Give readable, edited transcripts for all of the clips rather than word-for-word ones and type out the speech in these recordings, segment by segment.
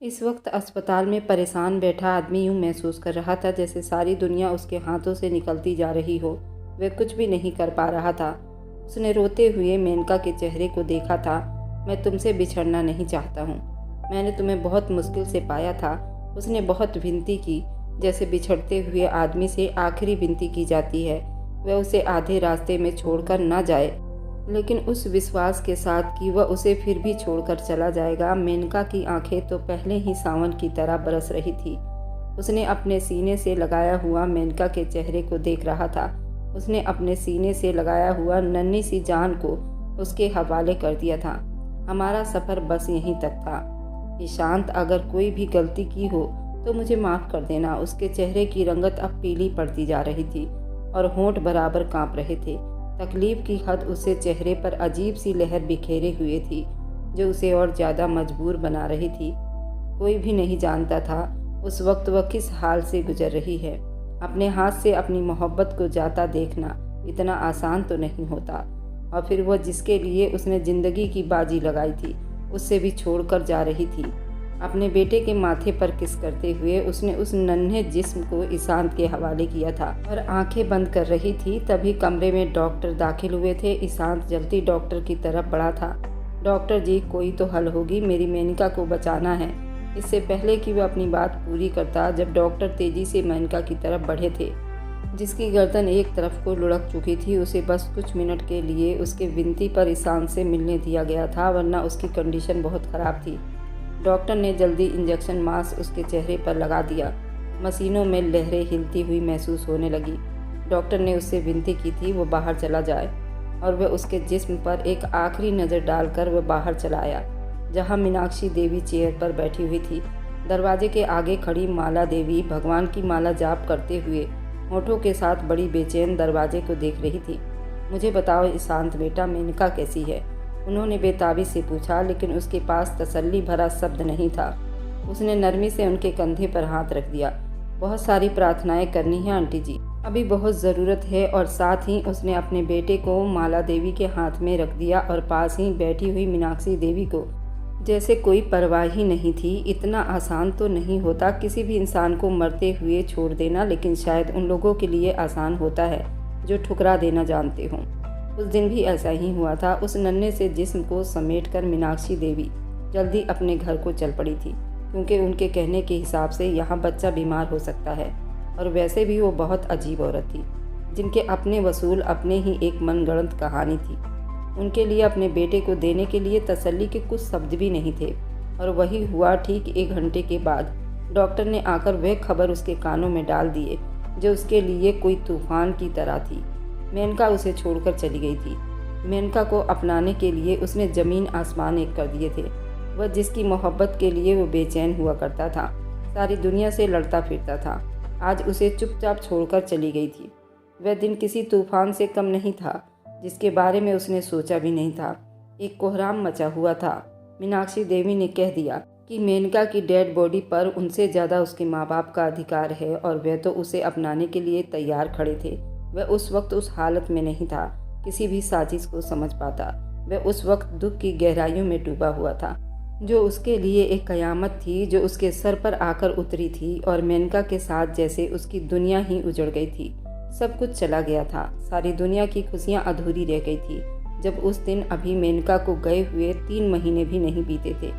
इस वक्त अस्पताल में परेशान बैठा आदमी यूँ महसूस कर रहा था जैसे सारी दुनिया उसके हाथों से निकलती जा रही हो। वह कुछ भी नहीं कर पा रहा था। उसने रोते हुए मेनका के चेहरे को देखा था। मैं तुमसे बिछड़ना नहीं चाहता हूँ। मैंने तुम्हें बहुत मुश्किल से पाया था। उसने बहुत विनती की, जैसे बिछड़ते हुए आदमी से आखिरी विनती की जाती है, वह उसे आधे रास्ते में छोड़कर ना जाए। लेकिन उस विश्वास के साथ कि वह उसे फिर भी छोड़कर चला जाएगा, मेनका की आंखें तो पहले ही सावन की तरह बरस रही थी। उसने अपने सीने से लगाया हुआ मेनका के चेहरे को देख रहा था। उसने अपने सीने से लगाया हुआ नन्ही सी जान को उसके हवाले कर दिया था। हमारा सफ़र बस यहीं तक था। ईशांत, अगर कोई भी गलती की हो तो मुझे माफ़ कर देना। उसके चेहरे की रंगत अब पीली पड़ती जा रही थी और होंठ बराबर कांप रहे थे। तकलीफ की हद उसे चेहरे पर अजीब सी लहर बिखेरे हुए थी, जो उसे और ज़्यादा मजबूर बना रही थी। कोई भी नहीं जानता था उस वक्त वह किस हाल से गुजर रही है। अपने हाथ से अपनी मोहब्बत को जाता देखना इतना आसान तो नहीं होता। और फिर वह जिसके लिए उसने ज़िंदगी की बाजी लगाई थी, उससे भी छोड़कर जा रही थी। अपने बेटे के माथे पर किस करते हुए उसने उस नन्हे जिस्म को ईशांत के हवाले किया था और आंखें बंद कर रही थी। तभी कमरे में डॉक्टर दाखिल हुए थे। ईशांत जल्दी डॉक्टर की तरफ बढ़ा था। डॉक्टर जी, कोई तो हल होगी, मेरी मेनका को बचाना है। इससे पहले कि वह अपनी बात पूरी करता, जब डॉक्टर तेजी से मेनका की तरफ बढ़े थे, जिसकी गर्दन एक तरफ को लुढ़क चुकी थी। उसे बस कुछ मिनट के लिए उसके विनती पर ईशांत से मिलने दिया गया था, वरना उसकी कंडीशन बहुत ख़राब थी। डॉक्टर ने जल्दी इंजेक्शन मास्क उसके चेहरे पर लगा दिया। मशीनों में लहरें हिलती हुई महसूस होने लगी। डॉक्टर ने उससे विनती की थी वो बाहर चला जाए, और वह उसके जिस्म पर एक आखिरी नज़र डालकर वह बाहर चला आया, जहां मीनाक्षी देवी चेयर पर बैठी हुई थी। दरवाजे के आगे खड़ी माला देवी भगवान की माला जाप करते हुए होठों के साथ बड़ी बेचैन दरवाजे को देख रही थी। मुझे बताओ ईशांत बेटा, मेनका कैसी है? उन्होंने बेताबी से पूछा, लेकिन उसके पास तसल्ली भरा शब्द नहीं था। उसने नरमी से उनके कंधे पर हाथ रख दिया। बहुत सारी प्रार्थनाएं करनी है आंटी जी, अभी बहुत ज़रूरत है। और साथ ही उसने अपने बेटे को माला देवी के हाथ में रख दिया और पास ही बैठी हुई मीनाक्षी देवी को जैसे कोई परवाह ही नहीं थी। इतना आसान तो नहीं होता किसी भी इंसान को मरते हुए छोड़ देना, लेकिन शायद उन लोगों के लिए आसान होता है जो ठुकरा देना जानते हों। उस दिन भी ऐसा ही हुआ था। उस नन्हे से जिस्म को समेटकर मीनाक्षी देवी जल्दी अपने घर को चल पड़ी थी, क्योंकि उनके कहने के हिसाब से यहाँ बच्चा बीमार हो सकता है। और वैसे भी वो बहुत अजीब औरत थी, जिनके अपने वसूल अपने ही एक मनगढ़ंत कहानी थी। उनके लिए अपने बेटे को देने के लिए तसल्ली के कुछ शब्द भी नहीं थे। और वही हुआ। ठीक 1 घंटे के बाद डॉक्टर ने आकर वह खबर उसके कानों में डाल दिए जो उसके लिए कोई तूफान की तरह थी। मेनका उसे छोड़कर चली गई थी। मेनका को अपनाने के लिए उसने ज़मीन आसमान एक कर दिए थे। वह जिसकी मोहब्बत के लिए वो बेचैन हुआ करता था, सारी दुनिया से लड़ता फिरता था, आज उसे चुपचाप छोड़कर चली गई थी। वह दिन किसी तूफान से कम नहीं था, जिसके बारे में उसने सोचा भी नहीं था। एक कोहराम मचा हुआ था। मीनाक्षी देवी ने कह दिया कि मेनका की डेड बॉडी पर उनसे ज़्यादा उसके माँ बाप का अधिकार है, और वह तो उसे अपनाने के लिए तैयार खड़े थे। वह उस वक्त उस हालत में नहीं था किसी भी साजिश को समझ पाता। वह उस वक्त दुख की गहराइयों में डूबा हुआ था, जो उसके लिए एक कयामत थी, जो उसके सर पर आकर उतरी थी। और मेनका के साथ जैसे उसकी दुनिया ही उजड़ गई थी। सब कुछ चला गया था। सारी दुनिया की खुशियाँ अधूरी रह गई थी। जब उस दिन अभी मेनका को गए हुए 3 महीने भी नहीं बीते थे,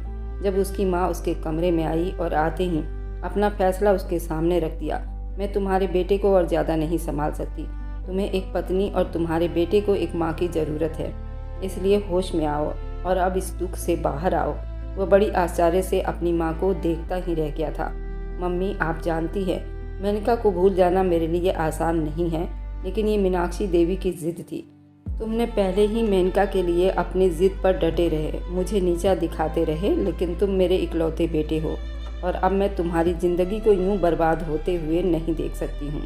जब उसकी माँ उसके कमरे में आई और आते ही अपना फैसला उसके सामने रख दिया। मैं तुम्हारे बेटे को और ज़्यादा नहीं संभाल सकती। तुम्हें एक पत्नी और तुम्हारे बेटे को एक माँ की ज़रूरत है, इसलिए होश में आओ और अब इस दुख से बाहर आओ। वह बड़ी आश्चर्य से अपनी माँ को देखता ही रह गया था। मम्मी, आप जानती है, मेनका को भूल जाना मेरे लिए आसान नहीं है, लेकिन ये मीनाक्षी देवी की ज़िद थी। तुमने पहले ही मेनका के लिए अपनी ज़िद पर डटे रहे, मुझे नीचा दिखाते रहे, लेकिन तुम मेरे इकलौते बेटे हो, और अब मैं तुम्हारी ज़िंदगी को यूँ बर्बाद होते हुए नहीं देख सकती हूँ।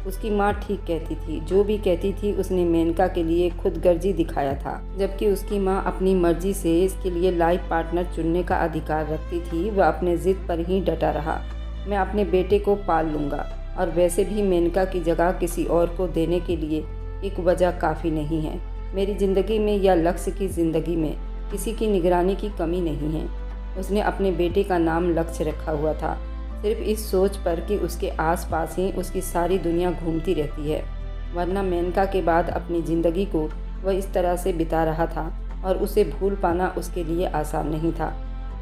उसकी माँ ठीक कहती थी। जो भी कहती थी उसने मेनका के लिए खुदगर्जी दिखाया था, जबकि उसकी माँ अपनी मर्जी से इसके लिए लाइफ पार्टनर चुनने का अधिकार रखती थी। वह अपने ज़िद पर ही डटा रहा। मैं अपने बेटे को पाल लूँगा, और वैसे भी मेनका की जगह किसी और को देने के लिए एक वजह काफ़ी नहीं है। मेरी ज़िंदगी में या लक्ष्य की ज़िंदगी में किसी की निगरानी की कमी नहीं है। उसने अपने बेटे का नाम लक्ष्य रखा हुआ था, सिर्फ इस सोच पर कि उसके आसपास ही उसकी सारी दुनिया घूमती रहती है। वरना मेनका के बाद अपनी ज़िंदगी को वह इस तरह से बिता रहा था और उसे भूल पाना उसके लिए आसान नहीं था।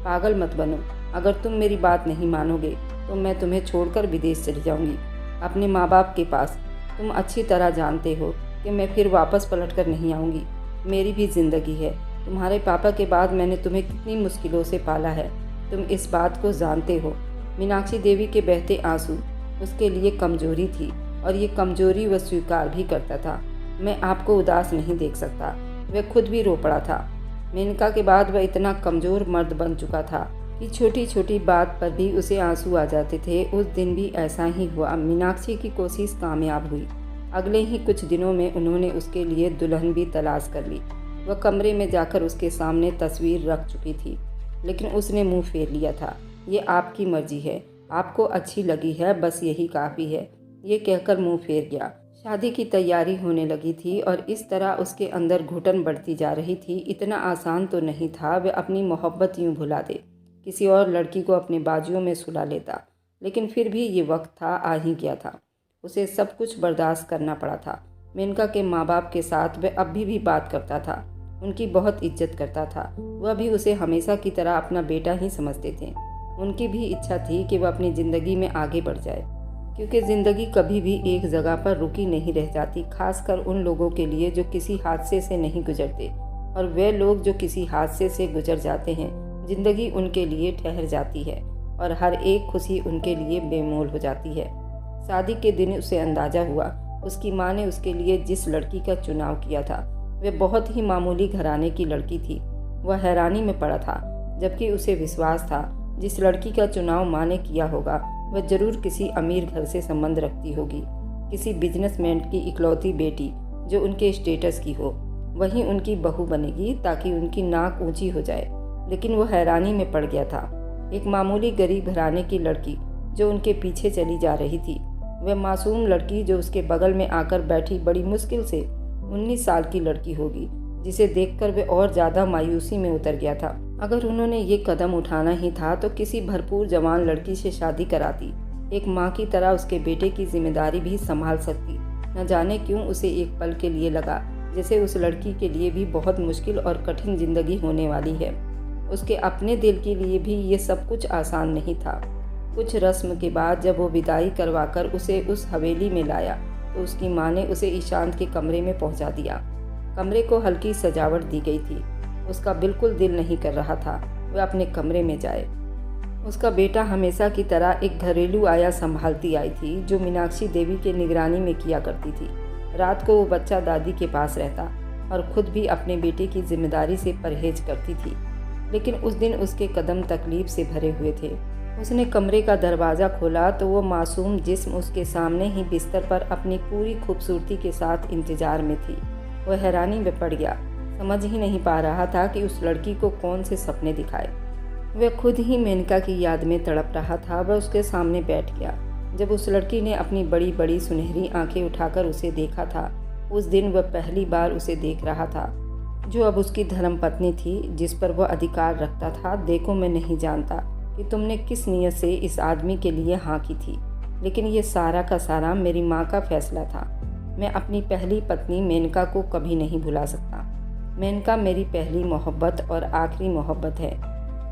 पागल मत बनो, अगर तुम मेरी बात नहीं मानोगे तो मैं तुम्हें छोड़कर विदेश चली जाऊंगी, अपने माँ बाप के पास। तुम अच्छी तरह जानते हो कि मैं फिर वापस पलट कर नहीं आऊँगी। मेरी भी ज़िंदगी है। तुम्हारे पापा के बाद मैंने तुम्हें कितनी मुश्किलों से पाला है, तुम इस बात को जानते हो। मीनाक्षी देवी के बहते आंसू उसके लिए कमजोरी थी और ये कमजोरी वह स्वीकार भी करता था। मैं आपको उदास नहीं देख सकता। वह खुद भी रो पड़ा था। मेनका के बाद वह इतना कमज़ोर मर्द बन चुका था कि छोटी छोटी बात पर भी उसे आंसू आ जाते थे। उस दिन भी ऐसा ही हुआ। मीनाक्षी की कोशिश कामयाब हुई। अगले ही कुछ दिनों में उन्होंने उसके लिए दुल्हन भी तलाश कर ली। वह कमरे में जाकर उसके सामने तस्वीर रख चुकी थी, लेकिन उसने मुंह फेर लिया था। ये आपकी मर्जी है, आपको अच्छी लगी है, बस यही काफ़ी है, ये कहकर मुंह फेर गया। शादी की तैयारी होने लगी थी और इस तरह उसके अंदर घुटन बढ़ती जा रही थी। इतना आसान तो नहीं था वह अपनी मोहब्बत यूं भुला दे, किसी और लड़की को अपने बाजुओं में सुला लेता। लेकिन फिर भी ये वक्त था, आ ही गया था। उसे सब कुछ बर्दाश्त करना पड़ा था। मेनका के माँ बाप के साथ वह अब भी बात करता था, उनकी बहुत इज्जत करता था। वह भी उसे हमेशा की तरह अपना बेटा ही समझते थे। उनकी भी इच्छा थी कि वह अपनी ज़िंदगी में आगे बढ़ जाए, क्योंकि ज़िंदगी कभी भी एक जगह पर रुकी नहीं रह जाती, खासकर उन लोगों के लिए जो किसी हादसे से नहीं गुजरते। और वे लोग जो किसी हादसे से गुजर जाते हैं, ज़िंदगी उनके लिए ठहर जाती है और हर एक खुशी उनके लिए बेमोल हो जाती है। शादी के दिन उसे अंदाज़ा हुआ उसकी माँ ने उसके लिए जिस लड़की का चुनाव किया था वह बहुत ही मामूली घराने की लड़की थी। वह हैरानी में पड़ा था, जबकि उसे विश्वास था जिस लड़की का चुनाव माँ ने किया होगा वह जरूर किसी अमीर घर से संबंध रखती होगी, किसी बिजनेसमैन की इकलौती बेटी जो उनके स्टेटस की हो, वही उनकी बहू बनेगी ताकि उनकी नाक ऊंची हो जाए। लेकिन वह हैरानी में पड़ गया था। एक मामूली गरीब घराने की लड़की जो उनके पीछे चली जा रही थी, वह मासूम लड़की जो उसके बगल में आकर बैठी बड़ी मुश्किल से 19 साल की लड़की होगी, जिसे देखकर वह और ज़्यादा मायूसी में उतर गया था। अगर उन्होंने ये कदम उठाना ही था तो किसी भरपूर जवान लड़की से शादी कराती, एक माँ की तरह उसके बेटे की जिम्मेदारी भी संभाल सकती। न जाने क्यों उसे एक पल के लिए लगा जैसे उस लड़की के लिए भी बहुत मुश्किल और कठिन जिंदगी होने वाली है। उसके अपने दिल के लिए भी ये सब कुछ आसान नहीं था। कुछ रस्म के बाद जब वो विदाई करवाकर उसे उस हवेली में लाया तो उसकी माँ ने उसे ईशांत के कमरे में पहुंचा दिया। कमरे को हल्की सजावट दी गई थी। उसका बिल्कुल दिल नहीं कर रहा था वह अपने कमरे में जाए। उसका बेटा हमेशा की तरह एक घरेलू आया संभालती आई थी जो मीनाक्षी देवी के निगरानी में किया करती थी। रात को वो बच्चा दादी के पास रहता और खुद भी अपने बेटे की जिम्मेदारी से परहेज करती थी। लेकिन उस दिन उसके कदम तकलीफ से भरे हुए थे। उसने कमरे का दरवाज़ा खोला तो वो मासूम जिस्म उसके सामने ही बिस्तर पर अपनी पूरी खूबसूरती के साथ इंतजार में थी। वह हैरानी में पड़ गया, समझ ही नहीं पा रहा था कि उस लड़की को कौन से सपने दिखाए। वह खुद ही मेनका की याद में तड़प रहा था। वह उसके सामने बैठ गया। जब उस लड़की ने अपनी बड़ी बड़ी सुनहरी आंखें उठाकर उसे देखा था, उस दिन वह पहली बार उसे देख रहा था जो अब उसकी धर्मपत्नी थी, जिस पर वह अधिकार रखता था। देखो, मैं नहीं जानता कि तुमने किस नीयत से इस आदमी के लिए हाँ की थी, लेकिन ये सारा का सारा मेरी माँ का फैसला था। मैं अपनी पहली पत्नी मेनका को कभी नहीं भुला सकता। मेनका मेरी पहली मोहब्बत और आखिरी मोहब्बत है।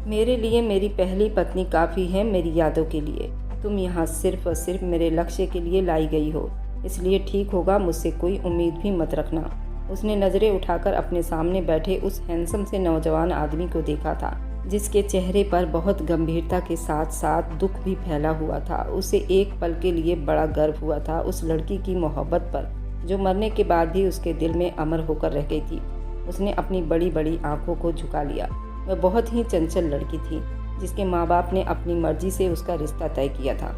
मेरे लिए मेरी पहली पत्नी काफ़ी है मेरी यादों के लिए। तुम यहाँ सिर्फ और सिर्फ मेरे लक्ष्य के लिए लाई गई हो, इसलिए ठीक होगा मुझसे कोई उम्मीद भी मत रखना। उसने नज़रें उठाकर अपने सामने बैठे उस हैंडसम से नौजवान आदमी को देखा था, जिसके चेहरे पर बहुत गंभीरता के साथ साथ दुख भी फैला हुआ था। उसे एक पल के लिए बड़ा गर्व हुआ था उस लड़की की मोहब्बत पर, जो मरने के बाद भी उसके दिल में अमर होकर रह गई थी। उसने अपनी बड़ी बड़ी आंखों को झुका लिया। वह बहुत ही चंचल लड़की थी, जिसके माँ बाप ने अपनी मर्जी से उसका रिश्ता तय किया था।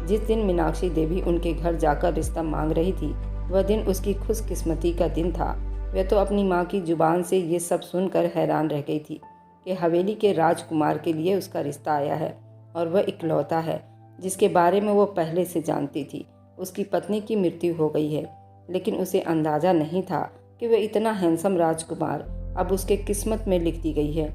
जिस दिन मीनाक्षी देवी उनके घर जाकर रिश्ता मांग रही थी, वह दिन उसकी खुशकिस्मती का दिन था। वह तो अपनी माँ की जुबान से ये सब सुनकर हैरान रह गई थी कि हवेली के राजकुमार के लिए उसका रिश्ता आया है और वह इकलौता है जिसके बारे में वो पहले से जानती थी। उसकी पत्नी की मृत्यु हो गई है, लेकिन उसे अंदाज़ा नहीं था कि वह इतना हैंडसम राजकुमार अब उसके किस्मत में लिख दी गई है।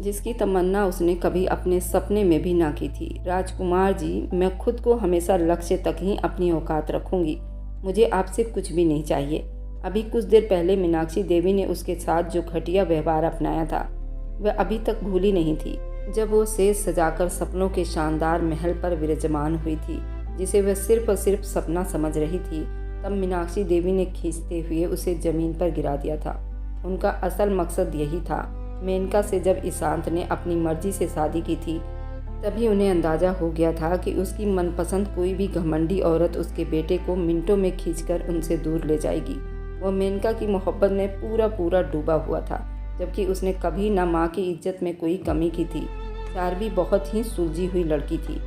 जिसकी तमन्ना उसने कभी अपने सपने में भी ना की थी। राजकुमार जी, मैं खुद को हमेशा लक्ष्य तक ही अपनी औकात रखूंगी। मुझे आपसे कुछ भी नहीं चाहिए। अभी कुछ देर पहले मीनाक्षी देवी ने उसके साथ जो घटिया व्यवहार अपनाया था, वह अभी तक भूली नहीं थी। जब वो सेज सजाकर सपनों के शानदार महल पर विराजमान हुई थी, जिसे वह सिर्फ और सिर्फ सपना समझ रही थी, तब मीनाक्षी देवी ने खींचते हुए उसे जमीन पर गिरा दिया था। उनका असल मकसद यही था। मेनका से जब ईशांत ने अपनी मर्जी से शादी की थी, तभी उन्हें अंदाजा हो गया था कि उसकी मनपसंद कोई भी घमंडी औरत उसके बेटे को मिनटों में खींचकर उनसे दूर ले जाएगी। वह मेनका की मोहब्बत में पूरा डूबा हुआ था, जबकि उसने कभी न माँ की इज्जत में कोई कमी की थी। चारवी बहुत ही सुलझी हुई लड़की थी,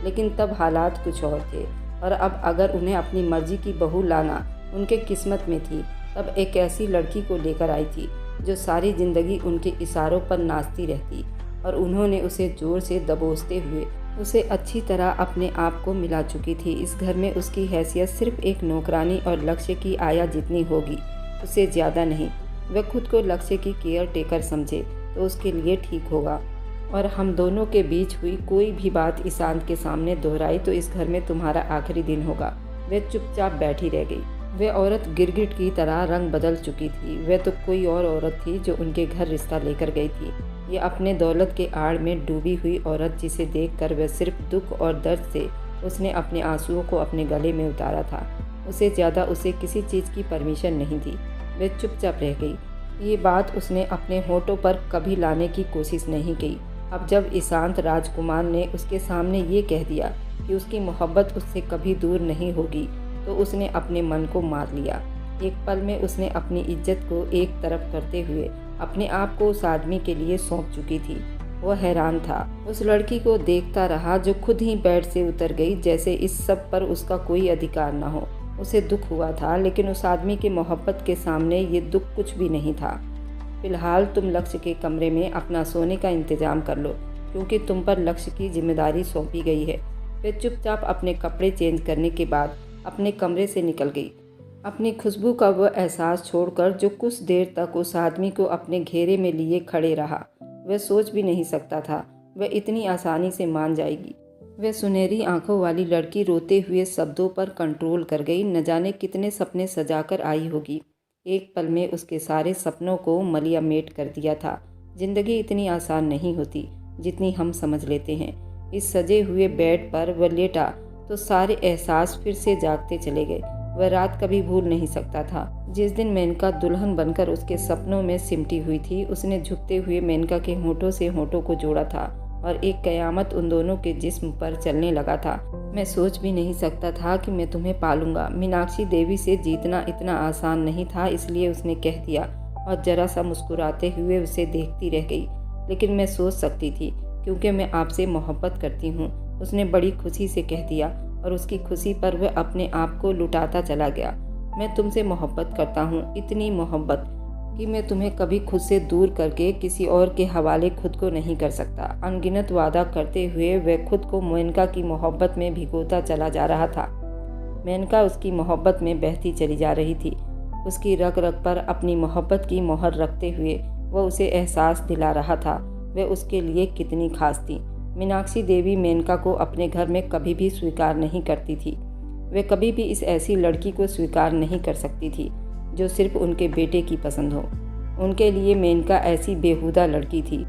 लेकिन तब हालात कुछ और थे, और अब अगर उन्हें अपनी मर्जी की बहू लाना उनके किस्मत में थी, तब एक ऐसी लड़की को लेकर आई थी जो सारी जिंदगी उनके इशारों पर नाचती रहती, और उन्होंने उसे जोर से दबोचते हुए उसे अच्छी तरह अपने आप को मिला चुकी थी। इस घर में उसकी हैसियत सिर्फ एक नौकरानी और लक्ष्य की आया जितनी होगी, उससे ज़्यादा नहीं। वह खुद को लक्ष्य की केयर टेकर समझे तो उसके लिए ठीक होगा, और हम दोनों के बीच हुई कोई भी बात ईशांत के सामने दोहराई तो इस घर में तुम्हारा आखिरी दिन होगा। वह चुपचाप बैठी रह गई। वह औरत गिरगिट की तरह रंग बदल चुकी थी। वह तो कोई और औरत थी जो उनके घर रिश्ता लेकर गई थी। ये अपने दौलत के आड़ में डूबी हुई औरत, जिसे देखकर वह सिर्फ दुख और दर्द से उसने अपने आंसुओं को अपने गले में उतारा था। उससे ज़्यादा उसे किसी चीज़ की परमिशन नहीं थी। वह चुपचाप रह गई। ये बात उसने अपने होठों पर कभी लाने की कोशिश नहीं की। अब जब ईशांत राजकुमार ने उसके सामने ये कह दिया कि उसकी मोहब्बत उससे कभी दूर नहीं होगी, तो उसने अपने मन को मार लिया। एक पल में उसने अपनी इज्जत को एक तरफ करते हुए अपने आप को उस आदमी के लिए सौंप चुकी थी। वह हैरान था। उस लड़की को देखता रहा जो खुद ही बेड से उतर गई, जैसे इस सब पर उसका कोई अधिकार न हो। उसे दुख हुआ था, लेकिन उस आदमी की मोहब्बत के सामने ये दुख कुछ भी नहीं था। फिलहाल तुम लक्ष्य के कमरे में अपना सोने का इंतजाम कर लो, क्योंकि तुम पर लक्ष्य की जिम्मेदारी सौंपी गई है। वह चुपचाप अपने कपड़े चेंज करने के बाद अपने कमरे से निकल गई, अपनी खुशबू का वह एहसास छोड़कर जो कुछ देर तक उस आदमी को अपने घेरे में लिए खड़े रहा। वह सोच भी नहीं सकता था वह इतनी आसानी से मान जाएगी। वह सुनहरी आंखों वाली लड़की रोते हुए शब्दों पर कंट्रोल कर गई। न जाने कितने सपने सजाकर आई होगी। एक पल में उसके सारे सपनों को मलियामेट कर दिया था। जिंदगी इतनी आसान नहीं होती जितनी हम समझ लेते हैं। इस सजे हुए बेड पर वह लेटा तो सारे एहसास फिर से जागते चले गए। वह रात कभी भूल नहीं सकता था जिस दिन मेनका दुल्हन बनकर उसके सपनों में सिमटी हुई थी। उसने झुकते हुए मेनका के होठों से होठों को जोड़ा था और एक कयामत उन दोनों के जिस्म पर चलने लगा था। मैं सोच भी नहीं सकता था कि मैं तुम्हें पालूंगा। मीनाक्षी देवी से जीतना इतना आसान नहीं था, इसलिए उसने कह दिया और जरा सा मुस्कुराते हुए उसे देखती रह गई। लेकिन मैं सोच सकती थी, क्योंकि मैं आपसे मोहब्बत करती हूँ, उसने बड़ी खुशी से कह दिया, और उसकी खुशी पर वह अपने आप को लुटाता चला गया। मैं तुमसे मोहब्बत करता हूँ, इतनी मोहब्बत कि मैं तुम्हें कभी खुद से दूर करके किसी और के हवाले खुद को नहीं कर सकता। अनगिनत वादा करते हुए वह खुद को मेनका की मोहब्बत में भिगोता चला जा रहा था। मेनका उसकी मोहब्बत में बहती चली जा रही थी। उसकी रग रग पर अपनी मोहब्बत की मोहर रखते हुए वह उसे एहसास दिला रहा था वह उसके लिए कितनी खास थी। मीनाक्षी देवी मेनका को अपने घर में कभी भी स्वीकार नहीं करती थी। वे कभी भी इस ऐसी लड़की को स्वीकार नहीं कर सकती थी जो सिर्फ उनके बेटे की पसंद हो। उनके लिए मेनका ऐसी बेहुदा लड़की थी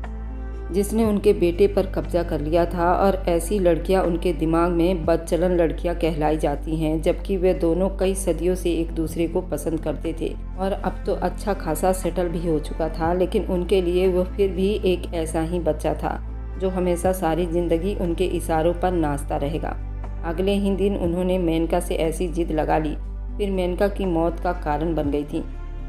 जिसने उनके बेटे पर कब्जा कर लिया था, और ऐसी लड़कियां उनके दिमाग में बदचलन लड़कियां कहलाई जाती हैं, जबकि वे दोनों कई सदियों से एक दूसरे को पसंद करते थे और अब तो अच्छा खासा सेटल भी हो चुका था। लेकिन उनके लिए वह फिर भी एक ऐसा ही बच्चा था जो हमेशा सारी जिंदगी उनके इशारों पर नाचता रहेगा। अगले ही दिन उन्होंने मेनका से ऐसी जिद लगा ली, फिर मेनका की मौत का कारण बन गई थी।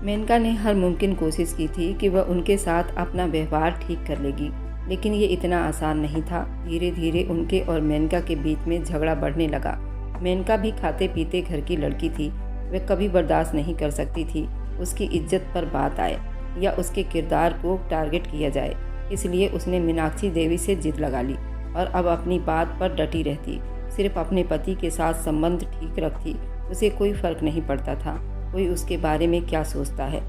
मेनका ने हर मुमकिन कोशिश की थी कि वह उनके साथ अपना व्यवहार ठीक कर लेगी, लेकिन ये इतना आसान नहीं था। धीरे धीरे उनके और मेनका के बीच में झगड़ा बढ़ने लगा। मेनका भी खाते पीते घर की लड़की थी। वह कभी बर्दाश्त नहीं कर सकती थी उसकी इज्जत पर बात आए या उसके किरदार को टारगेट किया जाए। इसलिए उसने मीनाक्षी देवी से जिद लगा ली और अब अपनी बात पर डटी रहती। सिर्फ अपने पति के साथ संबंध ठीक रखती। उसे कोई फर्क नहीं पड़ता था कोई उसके बारे में क्या सोचता है।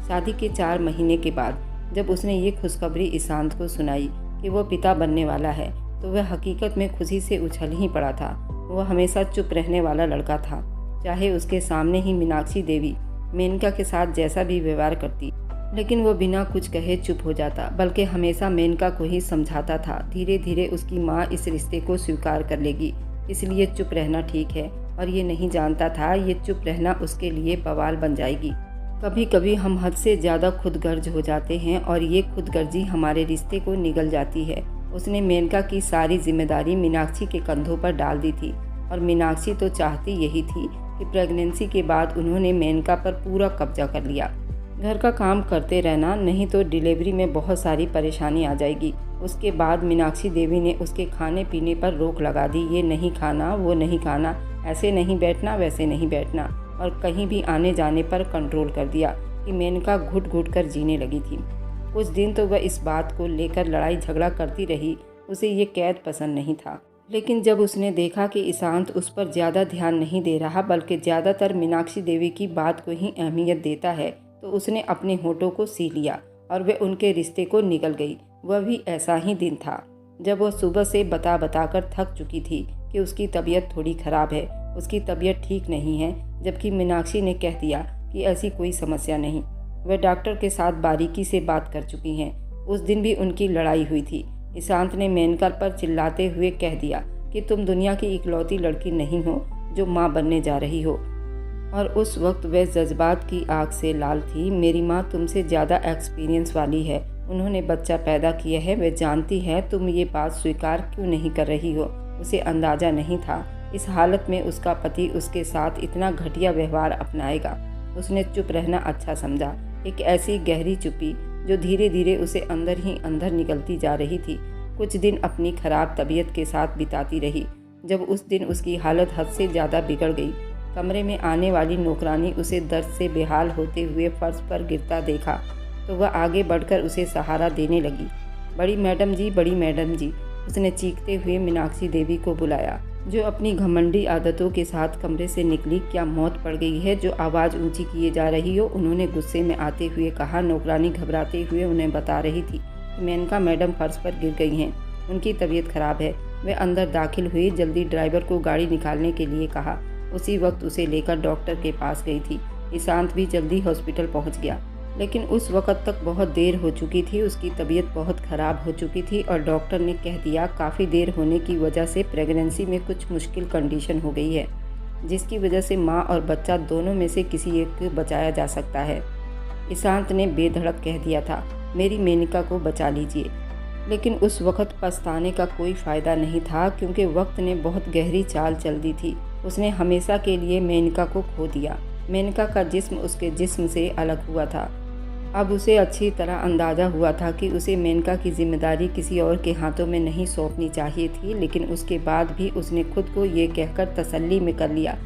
शादी के 4 महीने के बाद जब उसने ये खुशखबरी ईशांत को सुनाई कि वो पिता बनने वाला है तो वह हकीकत में खुशी से उछल ही पड़ा था। वह हमेशा चुप रहने वाला लड़का था, चाहे उसके सामने ही मीनाक्षी देवी मेनका के साथ जैसा भी व्यवहार करती, लेकिन वो बिना कुछ कहे चुप हो जाता, बल्कि हमेशा मेनका को ही समझाता था। धीरे धीरे उसकी माँ इस रिश्ते को स्वीकार कर लेगी, इसलिए चुप रहना ठीक है, और ये नहीं जानता था ये चुप रहना उसके लिए बवाल बन जाएगी। कभी कभी हम हद से ज़्यादा खुदगर्ज हो जाते हैं और ये खुदगर्जी हमारे रिश्ते को निगल जाती है। उसने मेनका की सारी जिम्मेदारी मीनाक्षी के कंधों पर डाल दी थी, और मीनाक्षी तो चाहती यही थी कि प्रेगनेंसी के बाद उन्होंने मेनका पर पूरा कब्जा कर लिया। घर का काम करते रहना, नहीं तो डिलीवरी में बहुत सारी परेशानी आ जाएगी। उसके बाद मीनाक्षी देवी ने उसके खाने पीने पर रोक लगा दी। ये नहीं खाना, वो नहीं खाना, ऐसे नहीं बैठना, वैसे नहीं बैठना, और कहीं भी आने जाने पर कंट्रोल कर दिया कि मेनका घुट घुट कर जीने लगी थी। कुछ दिन तो वह इस बात को लेकर लड़ाई झगड़ा करती रही। उसे ये कैद पसंद नहीं था, लेकिन जब उसने देखा कि ईशांत उस पर ज़्यादा ध्यान नहीं दे रहा बल्कि ज़्यादातर मीनाक्षी देवी की बात को ही अहमियत देता है, तो उसने अपने होठों को सी लिया और वह उनके रिश्ते को निकल गई। वह भी ऐसा ही दिन था जब वह सुबह से बता कर थक चुकी थी कि उसकी तबीयत थोड़ी ख़राब है, उसकी तबीयत ठीक नहीं है, जबकि मीनाक्षी ने कह दिया कि ऐसी कोई समस्या नहीं। वह डॉक्टर के साथ बारीकी से बात कर चुकी हैं। उस दिन भी उनकी लड़ाई हुई थी। ईशांत ने मेनका पर चिल्लाते हुए कह दिया कि तुम दुनिया की इकलौती लड़की नहीं हो जो माँ बनने जा रही हो, और उस वक्त वह जज्बात की आग से लाल थी। मेरी माँ तुमसे ज़्यादा एक्सपीरियंस वाली है, उन्होंने बच्चा पैदा किया है, वह जानती है तुम ये बात स्वीकार क्यों नहीं कर रही हो। उसे अंदाज़ा नहीं था इस हालत में उसका पति उसके साथ इतना घटिया व्यवहार अपनाएगा। उसने चुप रहना अच्छा समझा, एक ऐसी गहरी चुप्पी जो धीरे धीरे उसे अंदर ही अंदर निकलती जा रही थी। कुछ दिन अपनी खराब तबीयत के साथ बिताती रही। जब उस दिन उसकी हालत हद से ज़्यादा बिगड़ गई, कमरे में आने वाली नौकरानी उसे दर्द से बेहाल होते हुए फर्श पर गिरता देखा तो वह आगे बढ़कर उसे सहारा देने लगी। बड़ी मैडम जी, बड़ी मैडम जी, उसने चीखते हुए मीनाक्षी देवी को बुलाया, जो अपनी घमंडी आदतों के साथ कमरे से निकली। क्या मौत पड़ गई है जो आवाज़ ऊंची किए जा रही हो, उन्होंने गुस्से में आते हुए कहा। नौकरानी घबराते हुए उन्हें बता रही थी कि मेनका मैडम फर्श पर गिर गई हैं, उनकी तबीयत खराब है। वे अंदर दाखिल हुई, जल्दी ड्राइवर को गाड़ी निकालने के लिए कहा। उसी वक्त उसे लेकर डॉक्टर के पास गई थी। ईशांत भी जल्दी हॉस्पिटल पहुंच गया, लेकिन उस वक्त तक बहुत देर हो चुकी थी। उसकी तबीयत बहुत ख़राब हो चुकी थी और डॉक्टर ने कह दिया काफ़ी देर होने की वजह से प्रेगनेंसी में कुछ मुश्किल कंडीशन हो गई है, जिसकी वजह से माँ और बच्चा दोनों में से किसी एक को बचाया जा सकता है। ईशांत ने बेधड़क कह दिया था, मेरी मेनका को बचा लीजिए। लेकिन उस वक्त पछताने का कोई फ़ायदा नहीं था, क्योंकि वक्त ने बहुत गहरी चाल चल दी थी। उसने हमेशा के लिए मेनका को खो दिया। मेनका का जिस्म उसके जिस्म से अलग हुआ था। अब उसे अच्छी तरह अंदाज़ा हुआ था कि उसे मेनका की जिम्मेदारी किसी और के हाथों में नहीं सौंपनी चाहिए थी, लेकिन उसके बाद भी उसने खुद को ये कहकर तसल्ली में कर लिया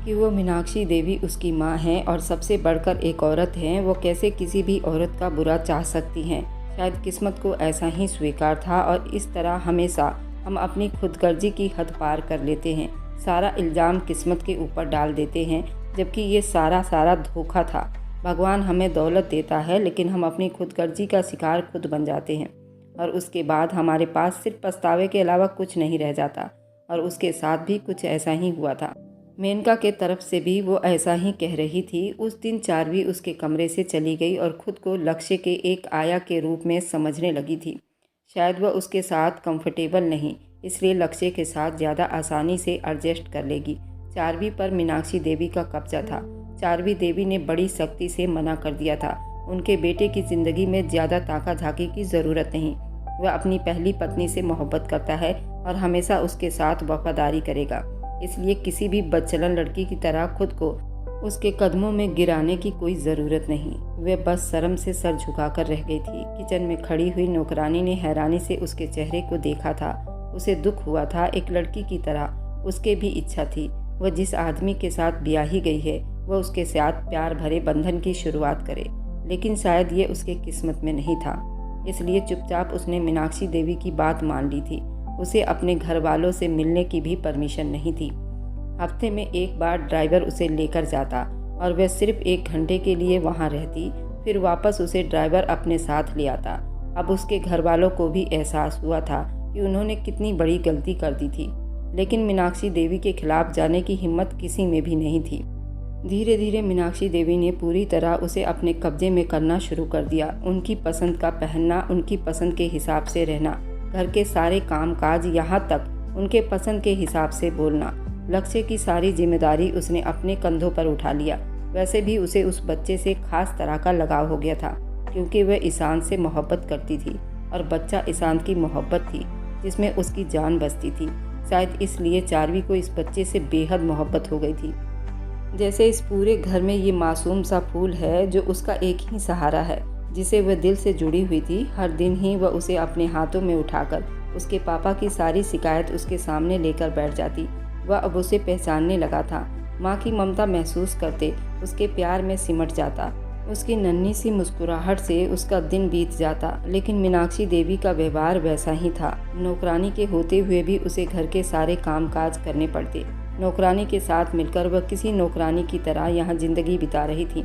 कि वो मीनाक्षी देवी उसकी माँ हैं और सबसे बढ़कर एक औरत हैं। वो कैसे किसी भी औरत का बुरा चाह सकती हैं। शायद किस्मत को ऐसा ही स्वीकार था, और इस तरह हमेशा हम अपनी खुदगर्जी की हद पार कर लेते हैं। सारा इल्ज़ाम किस्मत के ऊपर डाल देते हैं, जबकि ये सारा धोखा था। भगवान हमें दौलत देता है, लेकिन हम अपनी खुदगर्जी का शिकार खुद बन जाते हैं, और उसके बाद हमारे पास सिर्फ पछतावे के अलावा कुछ नहीं रह जाता। और उसके साथ भी कुछ ऐसा ही हुआ था। मेनका के तरफ से भी वो ऐसा ही कह रही थी। उस दिन चारवी उसके कमरे से चली गई और खुद को लक्ष्य के एक आया के रूप में समझने लगी थी। शायद वह उसके साथ कंफर्टेबल नहीं, इसलिए लक्ष्य के साथ ज़्यादा आसानी से एडजस्ट कर लेगी। चारवी पर मीनाक्षी देवी का कब्जा था। चारवी देवी ने बड़ी सख्ती से मना कर दिया था। उनके बेटे की ज़िंदगी में ज़्यादा ताका झाकी की ज़रूरत नहीं। वह अपनी पहली पत्नी से मोहब्बत करता है और हमेशा उसके साथ वफादारी करेगा, इसलिए किसी भी बदचलन लड़की की तरह खुद को उसके कदमों में गिराने की कोई ज़रूरत नहीं। वह बस शर्म से सर झुकाकर रह गई थी। किचन में खड़ी हुई नौकरानी ने हैरानी से उसके चेहरे को देखा था। उसे दुख हुआ था, एक लड़की की तरह उसके भी इच्छा थी वह जिस आदमी के साथ ब्याही गई है वह उसके साथ प्यार भरे बंधन की शुरुआत करे, लेकिन शायद ये उसके किस्मत में नहीं था। इसलिए चुपचाप उसने मीनाक्षी देवी की बात मान ली थी। उसे अपने घर वालों से मिलने की भी परमिशन नहीं थी। हफ्ते में एक बार ड्राइवर उसे लेकर जाता और वह सिर्फ 1 घंटे के लिए वहां रहती, फिर वापस उसे ड्राइवर अपने साथ ले आता। अब उसके घर वालों को भी एहसास हुआ था कि उन्होंने कितनी बड़ी गलती कर दी थी, लेकिन मीनाक्षी देवी के खिलाफ जाने की हिम्मत किसी में भी नहीं थी। धीरे धीरे मीनाक्षी देवी ने पूरी तरह उसे अपने कब्जे में करना शुरू कर दिया। उनकी पसंद का पहनना, उनकी पसंद के हिसाब से रहना, घर के सारे काम काज, यहाँ तक उनके पसंद के हिसाब से बोलना। लक्ष्य की सारी जिम्मेदारी उसने अपने कंधों पर उठा लिया। वैसे भी उसे उस बच्चे से खास तरह का लगाव हो गया था, क्योंकि वह ईशान से मोहब्बत करती थी और बच्चा ईशान की मोहब्बत थी जिसमें उसकी जान बसती थी। शायद इसलिए चार्वी को इस बच्चे से बेहद मोहब्बत हो गई थी। जैसे इस पूरे घर में ये मासूम सा फूल है जो उसका एक ही सहारा है, जिसे वह दिल से जुड़ी हुई थी। हर दिन ही वह उसे अपने हाथों में उठाकर उसके पापा की सारी शिकायत उसके सामने लेकर बैठ जाती। वह अब उसे पहचानने लगा था। माँ की ममता महसूस करते उसके प्यार में सिमट जाता। उसकी नन्ही सी मुस्कुराहट से उसका दिन बीत जाता। लेकिन मीनाक्षी देवी का व्यवहार वैसा ही था। नौकरानी के होते हुए भी उसे घर के सारे कामकाज करने पड़ते। नौकरानी के साथ मिलकर वह किसी नौकरानी की तरह यहाँ जिंदगी बिता रही थी।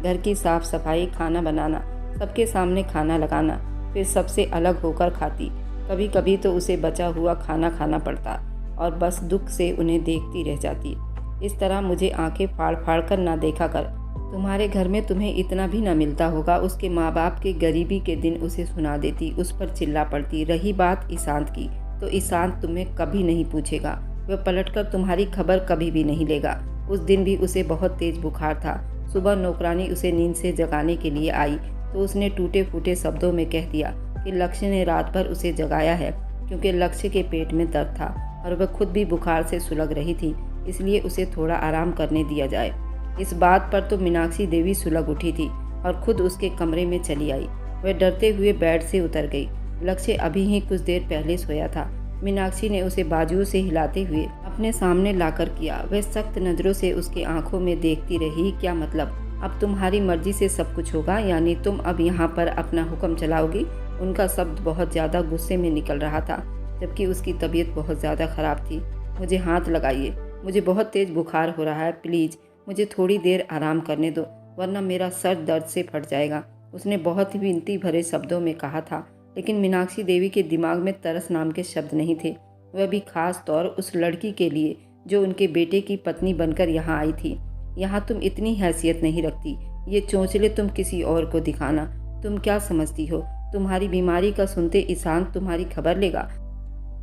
घर की साफ सफाई, खाना बनाना, सबके सामने खाना लगाना, फिर सबसे अलग होकर खाती। कभी कभी तो उसे बचा हुआ खाना खाना पड़ता और बस दुख से उन्हें देखती रह जाती। इस तरह मुझे आंखें फाड़ फाड़ कर ना देखा कर, तुम्हारे घर में तुम्हें इतना भी ना मिलता होगा। उसके माँ बाप के गरीबी के दिन उसे सुना देती, उस पर चिल्ला पड़ती। रही बात ईशांत की, तो ईशांत तुम्हें कभी नहीं पूछेगा। वह पलटकर तुम्हारी खबर कभी भी नहीं लेगा। उस दिन भी उसे बहुत तेज बुखार था। सुबह नौकरानी उसे नींद से जगाने के लिए आई तो उसने टूटे फूटे शब्दों में कह दिया कि लक्ष्य ने रात भर उसे जगाया है, क्योंकि लक्ष्य के पेट में दर्द था और वह खुद भी बुखार से सुलग रही थी, इसलिए उसे थोड़ा आराम करने दिया जाए। इस बात पर तो मीनाक्षी देवी सुलग उठी थी और खुद उसके कमरे में चली आई। वह डरते हुए बेड से उतर गई। लक्ष्य अभी ही कुछ देर पहले सोया था। मीनाक्षी ने उसे बाजुओं से हिलाते हुए अपने सामने लाकर किया। वह सख्त नज़रों से उसकी आंखों में देखती रही। क्या मतलब? अब तुम्हारी मर्जी से सब कुछ होगा, यानी तुम अब यहाँ पर अपना हुक्म चलाओगी? उनका शब्द बहुत ज़्यादा गुस्से में निकल रहा था, जबकि उसकी तबीयत बहुत ज़्यादा ख़राब थी। मुझे हाथ लगाइए, मुझे बहुत तेज़ बुखार हो रहा है, प्लीज़ मुझे थोड़ी देर आराम करने दो, वरना मेरा सर दर्द से फट जाएगा, उसने बहुत ही विनती भरे शब्दों में कहा था। लेकिन मीनाक्षी देवी के दिमाग में तरस नाम के शब्द नहीं थे, वह भी खास तौर उस लड़की के लिए जो उनके बेटे की पत्नी बनकर यहाँ आई थी। यहाँ तुम इतनी हैसियत नहीं रखती, ये चोंचले तुम किसी और को दिखाना। तुम क्या समझती हो, तुम्हारी बीमारी का सुनते ईशांत तुम्हारी खबर लेगा?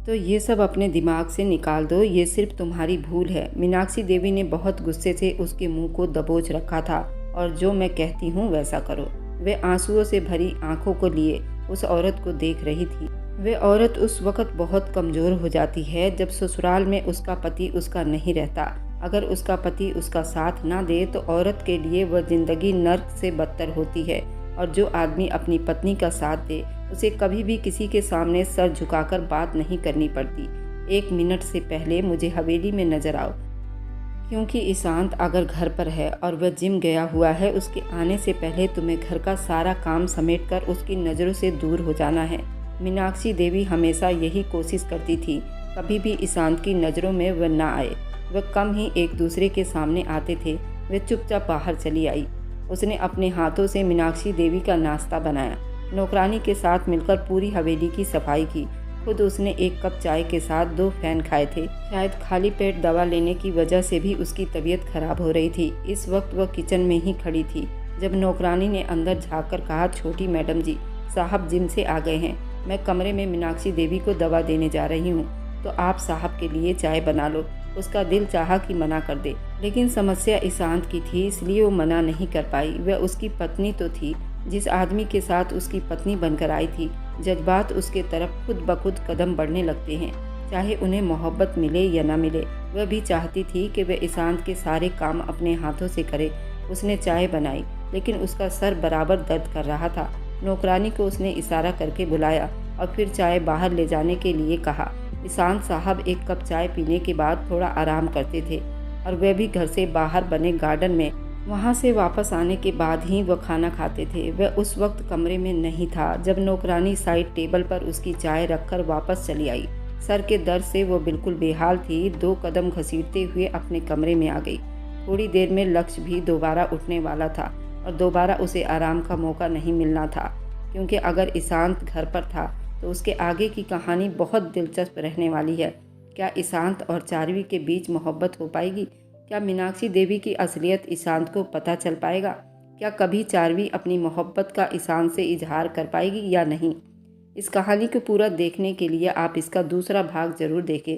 तो ये सब अपने दिमाग से निकाल दो, ये सिर्फ तुम्हारी भूल है। मीनाक्षी देवी ने बहुत गुस्से से उसके मुंह को दबोच रखा था और जो मैं कहती हूँ वैसा करो। वह आंसुओं से भरी आंखों को लिए उस औरत को देख रही थी। वह औरत उस वक्त बहुत कमज़ोर हो जाती है जब ससुराल में उसका पति उसका नहीं रहता। अगर उसका पति उसका साथ ना दे तो औरत के लिए वह जिंदगी नर्क से बदतर होती है। और जो आदमी अपनी पत्नी का साथ दे उसे कभी भी किसी के सामने सर झुकाकर बात नहीं करनी पड़ती। 1 मिनट से पहले मुझे हवेली में नजर आओ, क्योंकि ईशांत अगर घर पर है और वह जिम गया हुआ है, उसके आने से पहले तुम्हें घर का सारा काम समेटकर उसकी नज़रों से दूर हो जाना है। मीनाक्षी देवी हमेशा यही कोशिश करती थी, कभी भी ईशांत की नज़रों में वह ना आए। वह कम ही एक दूसरे के सामने आते थे। वह चुपचाप बाहर चली आई। उसने अपने हाथों से मीनाक्षी देवी का नाश्ता बनाया, नौकरानी के साथ मिलकर पूरी हवेली की सफाई की। खुद उसने 1 कप चाय के साथ 2 फैन खाए थे। शायद खाली पेट दवा लेने की वजह से भी उसकी तबीयत खराब हो रही थी। इस वक्त वह किचन में ही खड़ी थी जब नौकरानी ने अंदर झाँक कर कहा, छोटी मैडम जी, साहब जिम से आ गए हैं। मैं कमरे में मीनाक्षी देवी को दवा देने जा रही हूँ, तो आप साहब के लिए चाय बना लो। उसका दिल चाहा कि मना कर दे, लेकिन समस्या ईशांत की थी, इसलिए वो मना नहीं कर पाई। वह उसकी पत्नी तो थी, जिस आदमी के साथ उसकी पत्नी बनकर आई थी। जज्बात उसके तरफ खुद ब खुद कदम बढ़ने लगते हैं, चाहे उन्हें मोहब्बत मिले या न मिले। वह भी चाहती थी कि वह ईशांत के सारे काम अपने हाथों से करे। उसने चाय बनाई, लेकिन उसका सर बराबर दर्द कर रहा था। नौकरानी को उसने इशारा करके बुलाया और फिर चाय बाहर ले जाने के लिए कहा। ईशांत साहब 1 कप चाय पीने के बाद थोड़ा आराम करते थे और वह भी घर से बाहर बने गार्डन में। वहाँ से वापस आने के बाद ही वह खाना खाते थे। वह उस वक्त कमरे में नहीं था जब नौकरानी साइड टेबल पर उसकी चाय रखकर वापस चली आई। सर के दर्द से वो बिल्कुल बेहाल थी। 2 कदम घसीटते हुए अपने कमरे में आ गई। थोड़ी देर में लक्ष्य भी दोबारा उठने वाला था। और दोबारा उसे आराम का मौका नहीं मिलना था, क्योंकि अगर ईशांत घर पर था तो उसके आगे की कहानी बहुत दिलचस्प रहने वाली है। क्या ईशांत और चार्वी के बीच मोहब्बत हो पाएगी? क्या मीनाक्षी देवी की असलियत ईशांत को पता चल पाएगा? क्या कभी चार्वी अपनी मोहब्बत का ईशांत से इजहार कर पाएगी या नहीं? इस कहानी को पूरा देखने के लिए आप इसका दूसरा भाग ज़रूर देखें।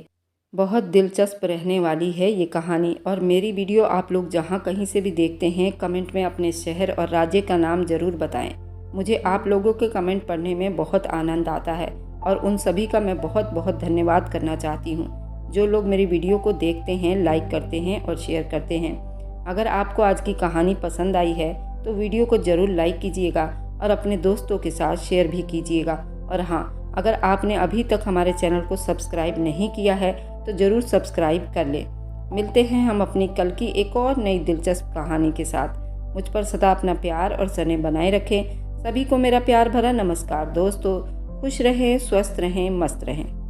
बहुत दिलचस्प रहने वाली है ये कहानी। और मेरी वीडियो आप लोग जहाँ कहीं से भी देखते हैं, कमेंट में अपने शहर और राज्य का नाम ज़रूर बताएं। मुझे आप लोगों के कमेंट पढ़ने में बहुत आनंद आता है और उन सभी का मैं बहुत बहुत धन्यवाद करना चाहती हूँ जो लोग मेरी वीडियो को देखते हैं, लाइक करते हैं और शेयर करते हैं। अगर आपको आज की कहानी पसंद आई है तो वीडियो को ज़रूर लाइक कीजिएगा और अपने दोस्तों के साथ शेयर भी कीजिएगा। और हाँ, अगर आपने अभी तक हमारे चैनल को सब्सक्राइब नहीं किया है तो ज़रूर सब्सक्राइब कर लें। मिलते हैं हम अपनी कल की एक और नई दिलचस्प कहानी के साथ। मुझ पर सदा अपना प्यार और स्नेह बनाए रखें। सभी को मेरा प्यार भरा नमस्कार। दोस्तों, खुश रहें, स्वस्थ रहें, मस्त रहें।